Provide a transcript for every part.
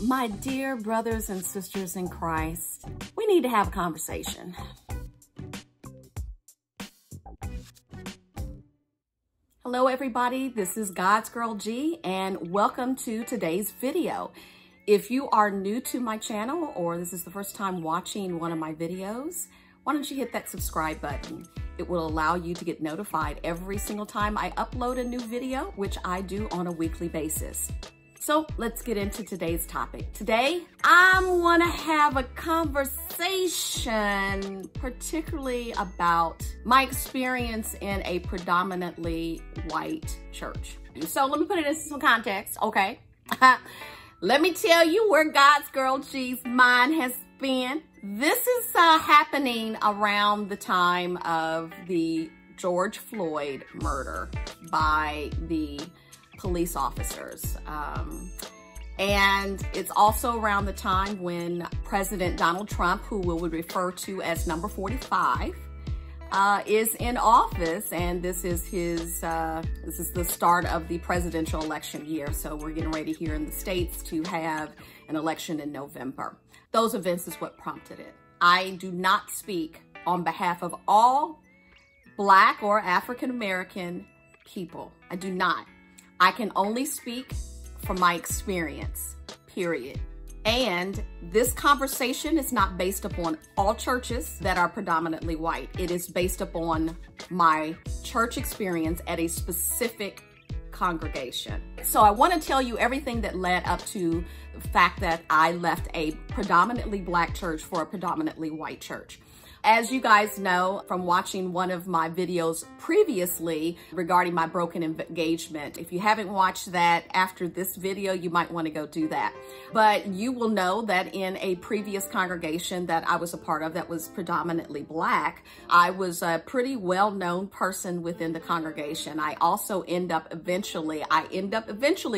My dear brothers and sisters in Christ, we need to have a conversation. Hello everybody, this is Godsgirl G and welcome to today's video. If you are new to my channel or this is the first time watching one of my videos, why don't you hit that subscribe button? It will allow you to get notified every single time I upload a new video, which I do on a weekly basis. So let's get into today's topic. Today, I want to have a conversation particularly about my experience in a predominantly white church. So let me put it into some context, okay? Let me tell you where Godsgirl G's mind has been. This is happening around the time of the George Floyd murder by the police officers. And it's also around the time when President Donald Trump, who we would refer to as number 45, is in office, and this is the start of the presidential election year. So we're getting ready here in the States to have an election in November. Those events is what prompted it. I do not speak on behalf of all Black or African American people. I do not. I can only speak from my experience, period. And this conversation is not based upon all churches that are predominantly white. It is based upon my church experience at a specific congregation. So I want to tell you everything that led up to the fact that I left a predominantly Black church for a predominantly white church. As you guys know from watching one of my videos previously regarding my broken engagement, if you haven't watched that after this video, you might want to go do that. But you will know that in a previous congregation that I was a part of that was predominantly Black, I was a pretty well-known person within the congregation. I also end up eventually,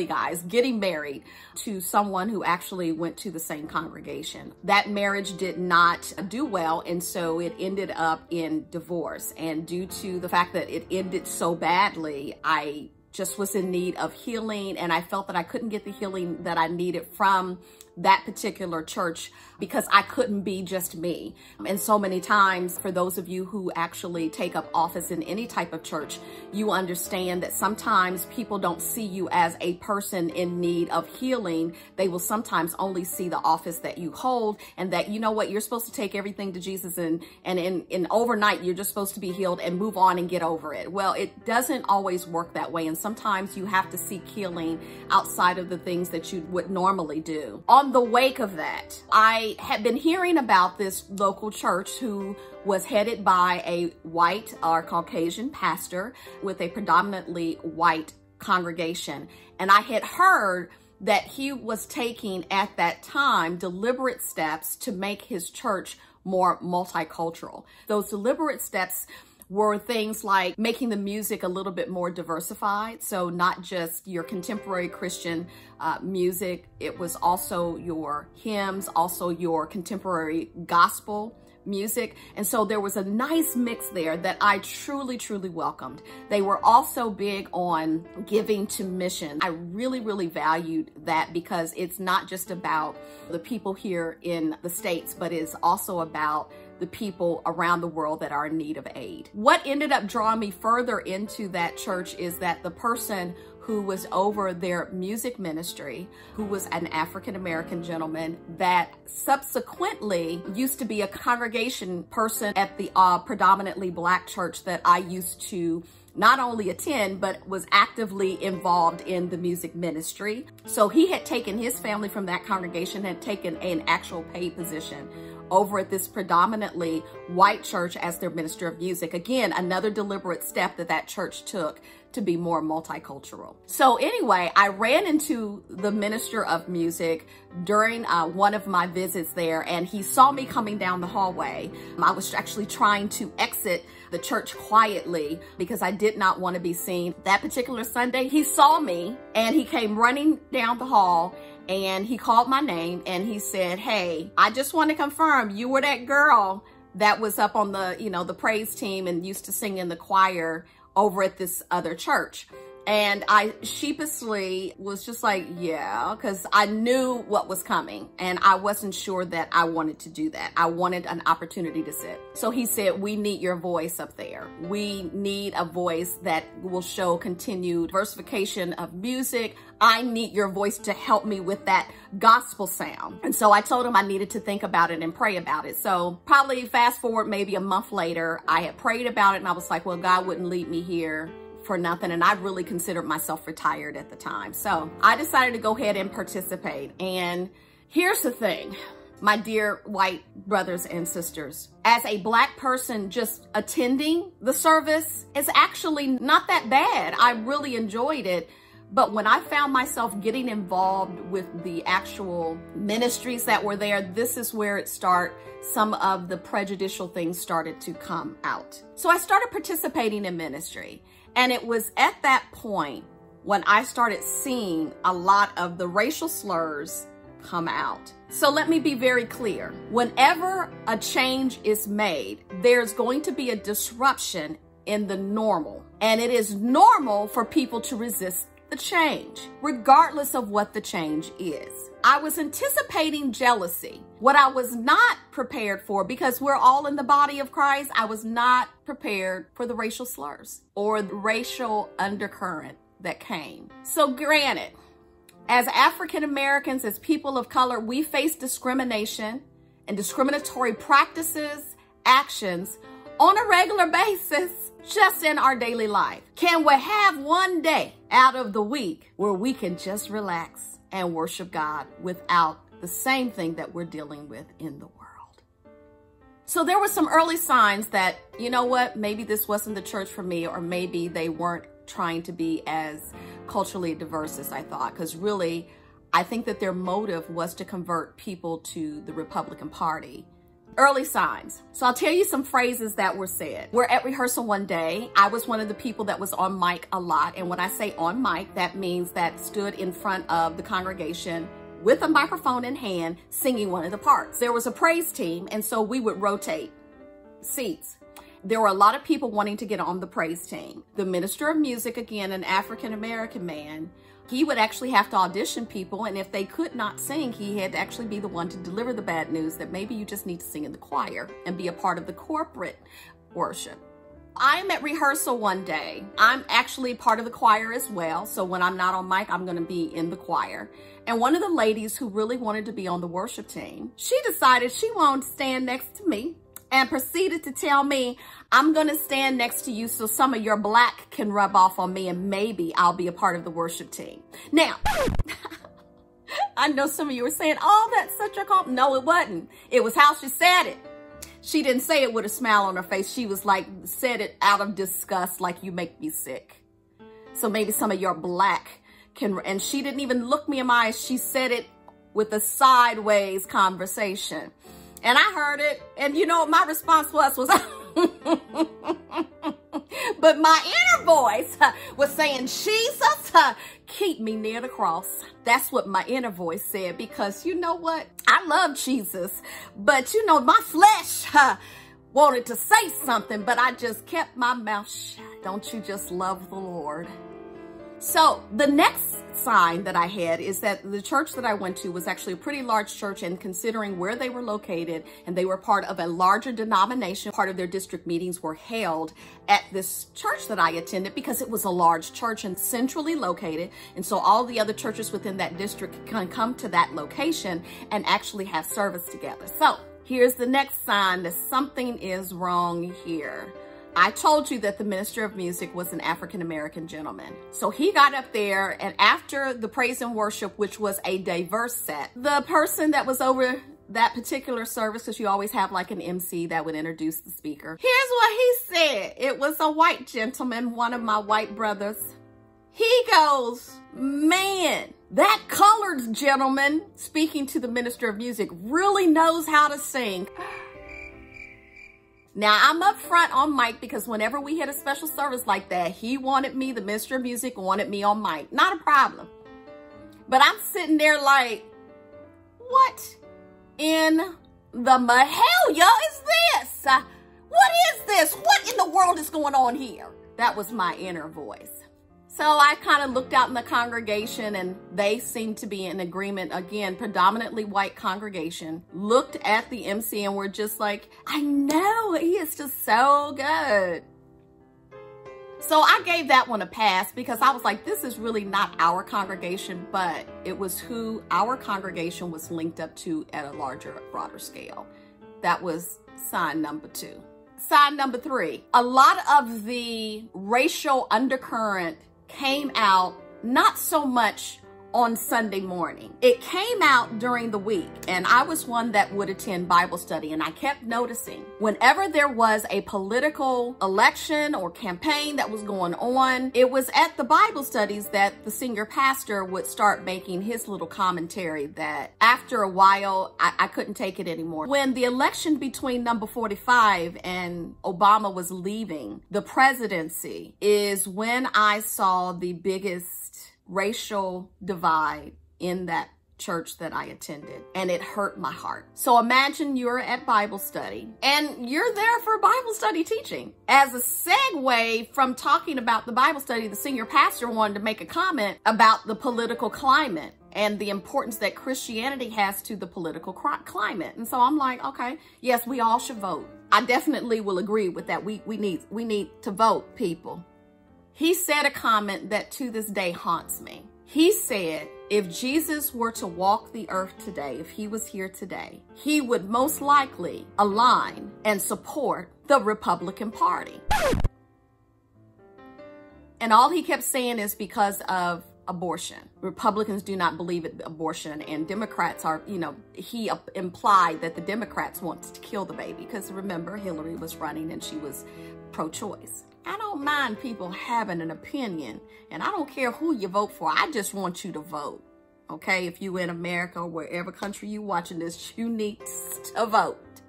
guys, getting married to someone who actually went to the same congregation. That marriage did not do well, and so it ended up in divorce. And due to the fact that it ended so badly, I just was in need of healing, and I felt that I couldn't get the healing that I needed from that particular church because I couldn't be just me. And so many times, for those of you who actually take up office in any type of church, you understand that sometimes people don't see you as a person in need of healing. They will sometimes only see the office that you hold, and that, you know what, you're supposed to take everything to Jesus, and in overnight, you're just supposed to be healed and move on and get over it. Well, it doesn't always work that way. And sometimes you have to seek healing outside of the things that you would normally do. On the wake of that, I had been hearing about this local church who was headed by a white or Caucasian pastor with a predominantly white congregation. And I had heard that he was taking at that time deliberate steps to make his church more multicultural. Those deliberate steps were things like making the music a little bit more diversified. So not just your contemporary Christian music, it was also your hymns, also your contemporary gospel music. And so there was a nice mix there that I truly, truly welcomed. They were also big on giving to mission. I really, really valued that because it's not just about the people here in the States, but it's also about the people around the world that are in need of aid. What ended up drawing me further into that church is that the person who was over their music ministry, who was an African-American gentleman that subsequently used to be a congregation person at the predominantly Black church that I used to not only attend, but was actively involved in the music ministry. So he had taken his family from that congregation, had taken an actual paid position over at this predominantly white church as their minister of music. Again, another deliberate step that that church took to be more multicultural. So anyway, I ran into the minister of music during one of my visits there, and he saw me coming down the hallway. I was actually trying to exit the church quietly because I did not want to be seen. That particular Sunday, he saw me and he came running down the hall and he called my name and he said, "Hey, I just want to confirm you were that girl that was up on the, the praise team and used to sing in the choir over at this other church." And I sheepishly was just like, yeah, because I knew what was coming and I wasn't sure that I wanted to do that. I wanted an opportunity to sit. So he said, we need your voice up there. We need a voice that will show continued diversification of music. I need your voice to help me with that gospel sound. And so I told him I needed to think about it and pray about it. So probably fast forward maybe a month later, I had prayed about it and I was like, well, God wouldn't lead me here for nothing. And I really considered myself retired at the time. So I decided to go ahead and participate. And here's the thing, my dear white brothers and sisters, as a Black person, just attending the service is actually not that bad. I really enjoyed it. But when I found myself getting involved with the actual ministries that were there, this is where some of the prejudicial things started to come out. So I started participating in ministry. And it was at that point when I started seeing a lot of the racial slurs come out. So let me be very clear. Whenever a change is made, there's going to be a disruption in the normal. And it is normal for people to resist the change, regardless of what the change is. I was anticipating jealousy. What I was not prepared for, because we're all in the body of Christ, I was not prepared for the racial slurs or the racial undercurrent that came. So granted, as African Americans, as people of color, we face discrimination and discriminatory practices, actions on a regular basis, just in our daily life. Can we have one day out of the week where we can just relax and worship God without the same thing that we're dealing with in the world? So there were some early signs that, you know what, maybe this wasn't the church for me, or maybe they weren't trying to be as culturally diverse as I thought, because really, I think that their motive was to convert people to the Republican Party. Early signs. So I'll tell you some phrases that were said. We're at rehearsal one day. I was one of the people that was on mic a lot. And when I say on mic, that means that stood in front of the congregation with a microphone in hand, singing one of the parts. There was a praise team, and so we would rotate seats. There were a lot of people wanting to get on the praise team. The minister of music, again, an African-American man, he would actually have to audition people, and if they could not sing, he had to actually be the one to deliver the bad news that maybe you just need to sing in the choir and be a part of the corporate worship. I'm at rehearsal one day. I'm actually part of the choir as well, so when I'm not on mic, I'm going to be in the choir. And one of the ladies who really wanted to be on the worship team, she decided she wanted to stand next to me and proceeded to tell me, I'm going to stand next to you so some of your Black can rub off on me and maybe I'll be a part of the worship team. Now, I know some of you were saying, oh, that's such a compliment. No, it wasn't. It was how she said it. She didn't say it with a smile on her face. She was like, said it out of disgust, like, you make me sick. So maybe some of your Black can, and she didn't even look me in my eyes. She said it with a sideways conversation. And I heard it, and you know what my response was but my inner voice was saying, Jesus, keep me near the cross. That's what my inner voice said, because you know what? I love Jesus, but you know, my flesh wanted to say something, but I just kept my mouth shut. Don't you just love the Lord? So the next sign that I had is that the church that I went to was actually a pretty large church, and considering where they were located, and they were part of a larger denomination, part of their district meetings were held at this church that I attended because it was a large church and centrally located. And so all the other churches within that district can come to that location and actually have service together. So here's the next sign that something is wrong here. I told you that the minister of music was an African-American gentleman. So he got up there, and after the praise and worship, which was a diverse set, the person that was over that particular service, because you always have like an MC that would introduce the speaker. Here's what he said. It was a white gentleman, one of my white brothers. He goes, man, that colored gentleman, speaking to the minister of music, really knows how to sing. Now, I'm up front on mic because whenever we had a special service like that, he wanted me, the minister of music wanted me on mic. Not a problem. But I'm sitting there like, what in the mahalia is this? What is this? What in the world is going on here? That was my inner voice So I kind of looked out in the congregation and they seemed to be in agreement. Again, predominantly white congregation. Looked at the MC and were just like, I know, he is just so good. So I gave that one a pass because I was like, this is really not our congregation, but it was who our congregation was linked up to at a larger, broader scale. That was sign number 2. Sign number 3, a lot of the racial undercurrent came out not so much on Sunday morning. It came out during the week, and I was one that would attend Bible study, and I kept noticing whenever there was a political election or campaign that was going on, it was at the Bible studies that the senior pastor would start making his little commentary that after a while, I couldn't take it anymore. When the election between number 45 and Obama was leaving the presidency is when I saw the biggest racial divide in that church that I attended, and it hurt my heart. So imagine you're at Bible study and you're there for Bible study teaching. As a segue from talking about the Bible study, the senior pastor wanted to make a comment about the political climate and the importance that Christianity has to the political climate. And so I'm like, okay, yes, we all should vote. I definitely will agree with that. We need to vote, people. He said a comment that to this day haunts me. He said, if Jesus were to walk the earth today, if he was here today, he would most likely align and support the Republican Party. And all he kept saying is because of abortion. Republicans do not believe in abortion, and Democrats are, he implied that the Democrats wanted to kill the baby because remember, Hillary was running and she was pro-choice. I don't mind people having an opinion, and I don't care who you vote for. I just want you to vote, okay? If you in America or wherever country you watching this, you need to vote.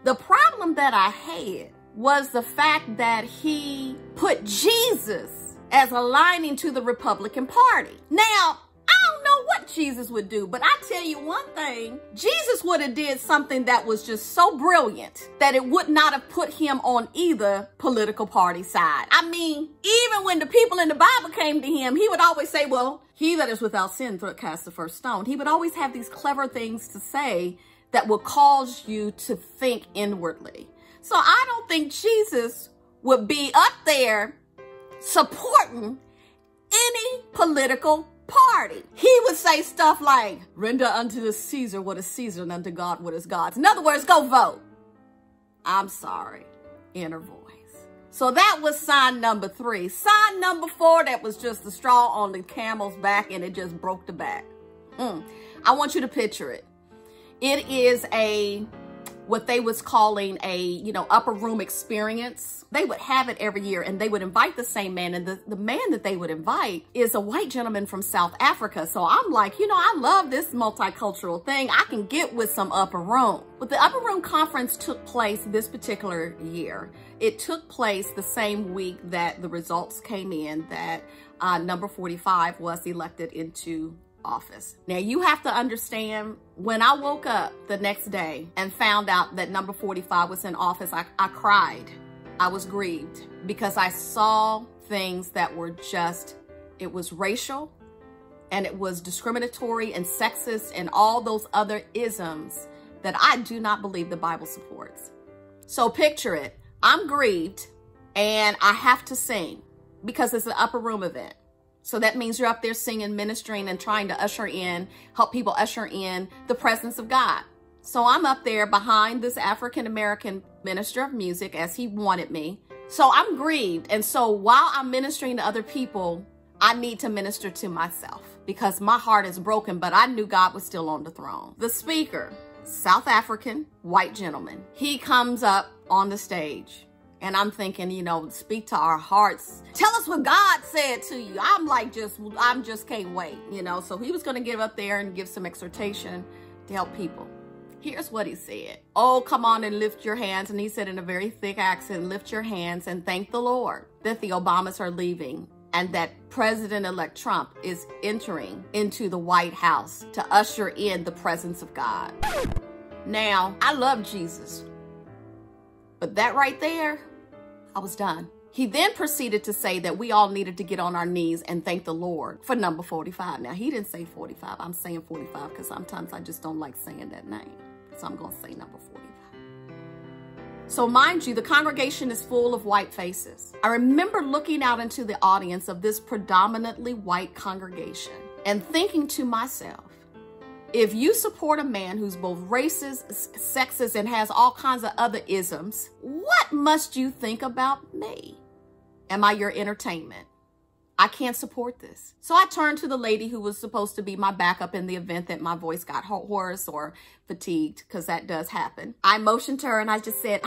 The problem that I had was the fact that he put Jesus as aligning to the Republican Party. Now, I don't know what Jesus would do, but I tell you one thing, Jesus would have did something that was just so brilliant that it would not have put him on either political party side. I mean, even when the people in the Bible came to him, he would always say, well, he that is without sin cast the first stone. He would always have these clever things to say that will cause you to think inwardly. So I don't think Jesus would be up there supporting any political party. He would say stuff like, render unto the Caesar what is Caesar and unto God what is God's. In other words, go vote. I'm sorry, inner voice. So that was sign number 3. Sign number 4, that was just the straw on the camel's back and it just broke the back. I want you to picture it. It is what they was calling a, upper room experience. They would have it every year and they would invite the same man. And the man that they would invite is a white gentleman from South Africa. So I'm like, I love this multicultural thing. I can get with some upper room. But the upper room conference took place this particular year. It took place the same week that the results came in that number 45 was elected into office. Now you have to understand, when I woke up the next day and found out that number 45 was in office, I cried. I was grieved because I saw things that were it was racial and it was discriminatory and sexist and all those other isms that I do not believe the Bible supports. So picture it. I'm grieved and I have to sing because it's an upper room event. So that means you're up there singing, ministering, and trying to help people usher in the presence of God. So I'm up there behind this African-American minister of music as he wanted me. So I'm grieved. And so while I'm ministering to other people, I need to minister to myself because my heart is broken, but I knew God was still on the throne. The speaker, South African, white gentleman, he comes up on the stage. And I'm thinking, speak to our hearts. Tell us what God said to you. I'm like, I'm just can't wait, So he was going to get up there and give some exhortation to help people. Here's what he said. Oh, come on and lift your hands. And he said in a very thick accent, lift your hands and thank the Lord that the Obamas are leaving and that President-elect Trump is entering into the White House to usher in the presence of God. Now, I love Jesus. But that right there, I was done. He then proceeded to say that we all needed to get on our knees and thank the Lord for number 45. Now, he didn't say 45. I'm saying 45 because sometimes I just don't like saying that name. So I'm going to say number 45. So mind you, the congregation is full of white faces. I remember looking out into the audience of this predominantly white congregation and thinking to myself, if you support a man who's both racist, sexist, and has all kinds of other isms, what must you think about me? Am I your entertainment? I can't support this. So I turned to the lady who was supposed to be my backup in the event that my voice got hoarse or fatigued, because that does happen. I motioned to her and I just said,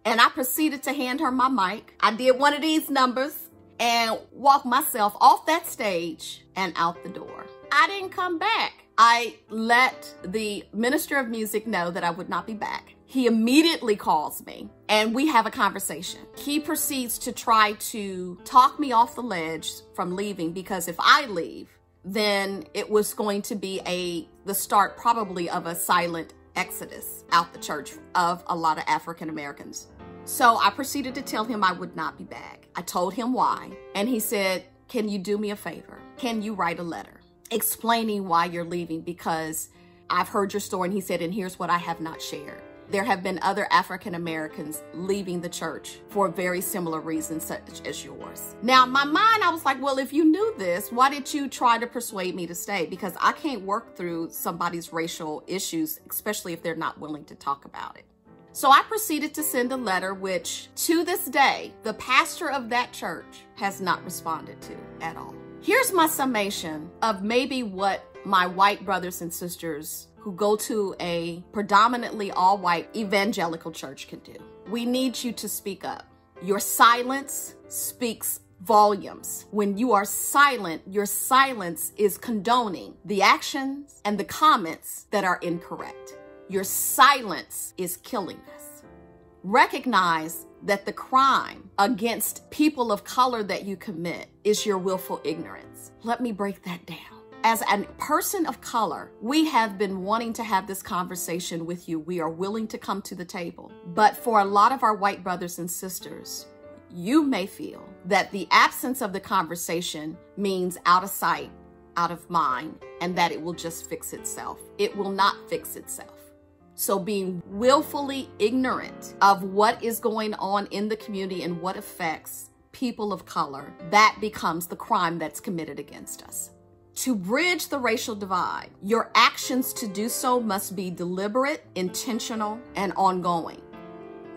and I proceeded to hand her my mic. I did one of these numbers and walked myself off that stage and out the door. I didn't come back. I let the minister of music know that I would not be back. He immediately calls me and we have a conversation. He proceeds to try to talk me off the ledge from leaving, because if I leave, then it was going to be the start probably of a silent exodus out the church of a lot of African Americans. So I proceeded to tell him I would not be back. I told him why. And he said, can you do me a favor? Can you write a letter explaining why you're leaving? Because I've heard your story. And he said, and here's what I have not shared. There have been other African Americans leaving the church for very similar reasons such as yours. Now, in my mind, I was like, well, if you knew this, why did you try to persuade me to stay? Because I can't work through somebody's racial issues, especially if they're not willing to talk about it. So I proceeded to send a letter, which to this day, the pastor of that church has not responded to at all. Here's my summation of maybe what my white brothers and sisters who go to a predominantly all-white evangelical church can do. We need you to speak up. Your silence speaks volumes. When you are silent, your silence is condoning the actions and the comments that are incorrect. Your silence is killing us. Recognize that the crime against people of color that you commit is your willful ignorance. Let me break that down. As a person of color, we have been wanting to have this conversation with you. We are willing to come to the table. But for a lot of our white brothers and sisters, you may feel that the absence of the conversation means out of sight, out of mind, and that it will just fix itself. It will not fix itself. So being willfully ignorant of what is going on in the community and what affects people of color, that becomes the crime that's committed against us. To bridge the racial divide, your actions to do so must be deliberate, intentional, and ongoing.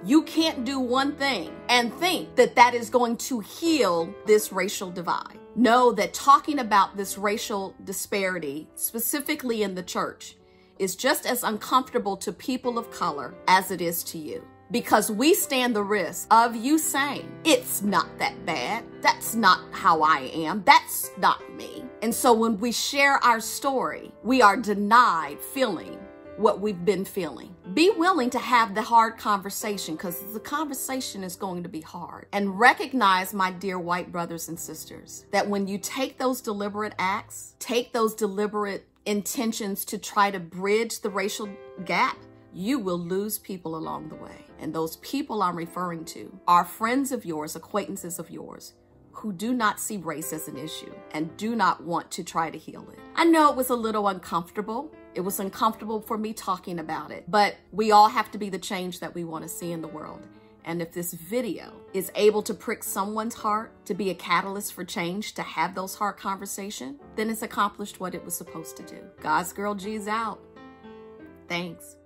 You can't do one thing and think that that is going to heal this racial divide. Know that talking about this racial disparity, specifically in the church, is just as uncomfortable to people of color as it is to you. Because we stand the risk of you saying, it's not that bad. That's not how I am. That's not me. And so when we share our story, we are denied feeling what we've been feeling. Be willing to have the hard conversation, because the conversation is going to be hard. And recognize, my dear white brothers and sisters, that when you take those deliberate acts, take those deliberate intentions to try to bridge the racial gap, you will lose people along the way. And those people I'm referring to are friends of yours, acquaintances of yours, who do not see race as an issue and do not want to try to heal it. I know it was a little uncomfortable. It was uncomfortable for me talking about it, but we all have to be the change that we want to see in the world. And if this video is able to prick someone's heart, to be a catalyst for change, to have those hard conversations, then it's accomplished what it was supposed to do. Godsgirl G's out. Thanks.